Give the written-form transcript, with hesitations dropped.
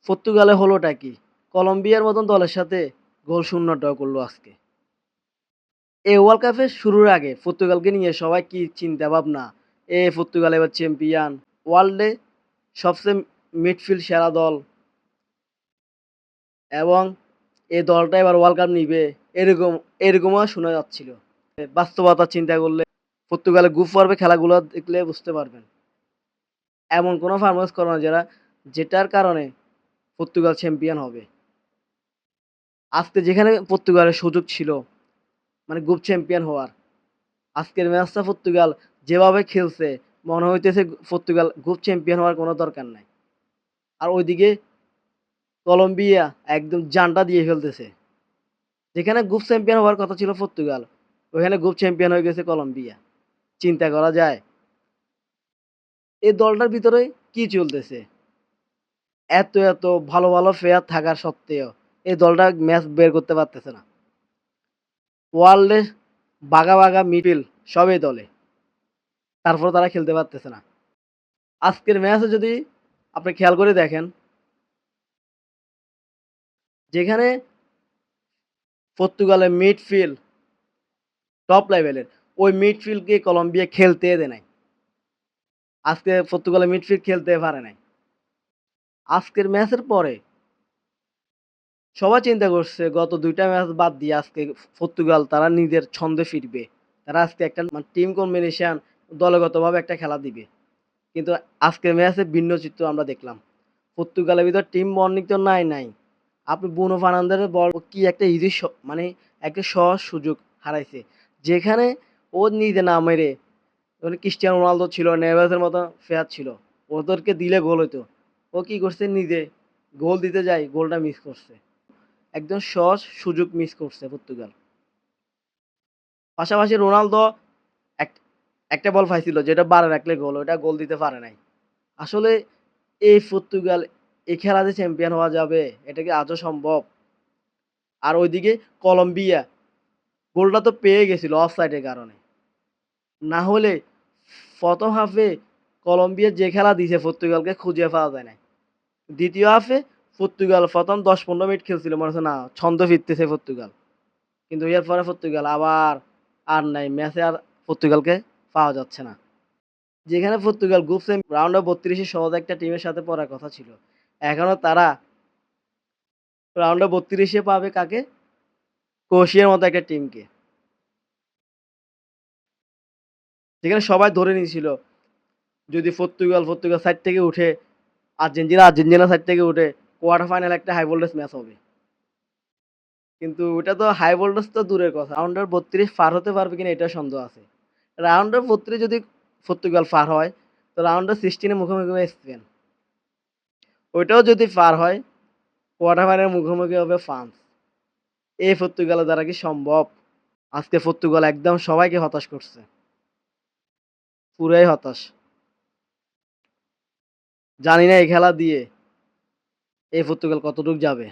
পর্তুগালে হলোটা কি? কলম্বিয়ার মতন দলের সাথে গোল শূন্য ড্র করলো আজকে। এই ওয়ার্ল্ড কাপের শুরুর আগে পর্তুগালকে নিয়ে সবাই কি চিন্তা ভাবনা, পর্তুগাল এবার চ্যাম্পিয়ন, ওয়ার্ল্ডে সবচেয়ে মিডফিল্ড সেরা দল এবং এই দলটা এবার ওয়ার্ল্ড কাপ নিবে, এরকমও শোনা যাচ্ছিল। বাস্তবতা চিন্তা করলে পর্তুগালের গ্রুপ পর্বে খেলাগুলো দেখলে বুঝতে পারবেন এমন কোনো পারফরম্যান্স করে না যেটার কারণে পর্তুগাল চ্যাম্পিয়ন হবে। আজকে যেখানে পর্তুগালের সুযোগ ছিল মানে গ্রুপ চ্যাম্পিয়ন হওয়ার, আজকের ম্যাচটা পর্তুগাল যেভাবে খেলছে মনে হইতেছে পর্তুগাল গ্রুপ চ্যাম্পিয়ন হওয়ার কোনো দরকার নাই। আর ওইদিকে কলম্বিয়া একদম জানটা দিয়ে ফেলতেছে। যেখানে গ্রুপ চ্যাম্পিয়ন হওয়ার কথা ছিল পর্তুগাল, ওইখানে গ্রুপ চ্যাম্পিয়ন হয়ে গেছে কলম্বিয়া। চিন্তা করা যায় এই দলটার ভিতরে কি চলতেছে। এত এত ভালো ভালো প্লেয়ার থাকার সত্ত্বেও এই দলটা ম্যাচ বের করতে পারতেছে না। ওয়ার্ল্ডে বাঘা বাঘা মিডফিল্ড সব এই দলে, তারপর তারা খেলতে পারতেছে না। আজকের ম্যাচে যদি আপনি খেয়াল করে দেখেন, যেখানে পর্তুগালের মিডফিল্ড টপ লেভেলের, ওই মিডফিল্ডকে কলম্বিয়া খেলতে দেয় নাই। আজকে পর্তুগালের মিডফিল্ড খেলতে পারে নাই। আজকের ম্যাচের পরে সবাই চিন্তা করছে গত দুইটা ম্যাচ বাদ দিয়ে আজকে পর্তুগাল তারা নিজের ছন্দে ফিরবে, তারা আজকে একটা টিম কম্বিনেশন দলগতভাবে একটা খেলা দিবে। কিন্তু আজকের ম্যাচে ভিন্ন চিত্র আমরা দেখলাম। পর্তুগালের ভিতর টিম বন্ডিং তো নাই। আপনি বুনো ফার্নান্দেজের বল কি একটা ইজি মানে একটা সহজ সুযোগ হারাইছে, যেখানে ও নিজে না মেরে ক্রিস্টিয়ানো রোনালদো ছিল, নেভেসের মতো ফেয়ার ছিল, ওদেরকে দিলে গোল হইতো। ও কি করছে, নিজে গোল দিতে যায় গোলটা মিস করছে। একদম সহজ সুযোগ মিস করছে পর্তুগাল। পাশাপাশি রোনালদো এক- একটা বল পাইছিল যেটা বারে রাখলে গোল, ওটা গোল দিতে পারে নাই। আসলে এই পর্তুগাল এই খেলাতে চ্যাম্পিয়ন হওয়া যাবে, এটা কি আজও সম্ভব? আর ওইদিকে কলম্বিয়া গোলটা তো পেয়ে গেছিল অফসাইডের কারণে, না হলে প্রথম হাফে কলম্বিয়া যে খেলা দিছে পর্তুগালকে খুঁজে পাওয়া যায় না। দ্বিতীয় হাফে পর্তুগাল প্রথম 10-15 মিনিট খেলছিল, মনে হচ্ছে না ছন্দ ফিরতেছে পর্তুগাল, কিন্তু এর পরে পর্তুগাল আবার আর নাই, ম্যাচে আর পর্তুগালকে পাওয়া যাচ্ছে না। যেখানে পর্তুগাল গ্রুপ রাউন্ড অফ 32 সহজ একটা টিমের সাথে পড়ার কথা ছিল, এখনো তারা রাউন্ড অফ 32 পাবে কাকে? ক্রোয়েশিয়ার মতো একটা টিমকে, যেখানে সবাই ধরে নিয়েছিল যদি পর্তুগাল সাইড থেকে উঠে, আর্জেন্টিনা সাইড থেকে উঠে কোয়ার্টার ফাইনাল একটা হাই ভোল্টেজ ম্যাচ হবে। কিন্তু ওটা তো হাই ভোল্টেজ তো দূরের কথা, রাউন্ড অফ 32 পার হতে পারবে কিনা এটা সন্দেহ আছে। রাউন্ড অফ 32 যদি পর্তুগাল পার হয়, তো রাউন্ড অফ 16 মুখোমুখি হবে স্পেন। ওইটাও যদি পার হয়, কোয়ার্টার ফাইনাল মুখোমুখি হবে ফ্রান্স। এই পর্তুগালের দ্বারা কি সম্ভব? আজকে পর্তুগাল একদম সবাইকে হতাশ করছে, পুরাই হতাশ। জানি না এই খেলা দিয়ে এই পর্তুগাল কতটুক যাবে।